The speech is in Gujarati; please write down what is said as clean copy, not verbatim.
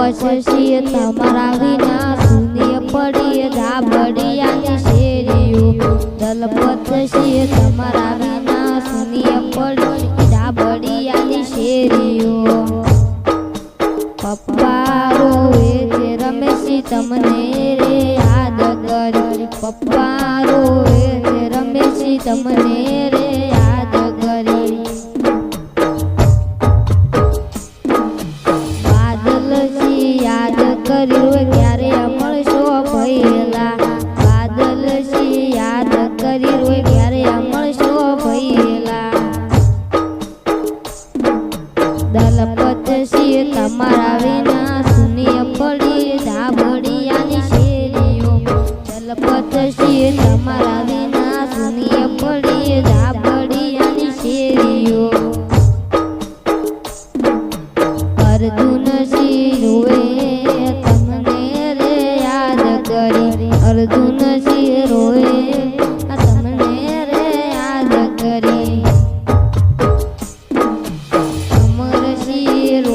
પછી તમારા વિના શૂન્ય પડી ધાબડિયાની શેરીઓ દલપત છે તમારા વિના શૂન્ય પડી ધાબડિયાની શેરીઓ પપ્પા રોવે છે રમેશી તમને રે યાદ કરી પપ્પા રોવે છે રમેશી તમને રે યાદ કરી બાદલજી યાદ કર્યું ક્યારે મળશો ભૈલા બાદલજી યાદ કર્યું ક્યારે મળશો ભૈલા દલપત સિંહ તમારા વિના શૂન્ય પડી ધાબડિયાની શેરીઓ દલપત સિંહ તમારા વિના શૂન્ય પડી ધાબડિયાની શેરીઓ અર્જુન સિંહ રોવે તમને રે યાદ કરી અર્જુન સિંહ રોવે તમને રે યાદ કરી અમર સિંહ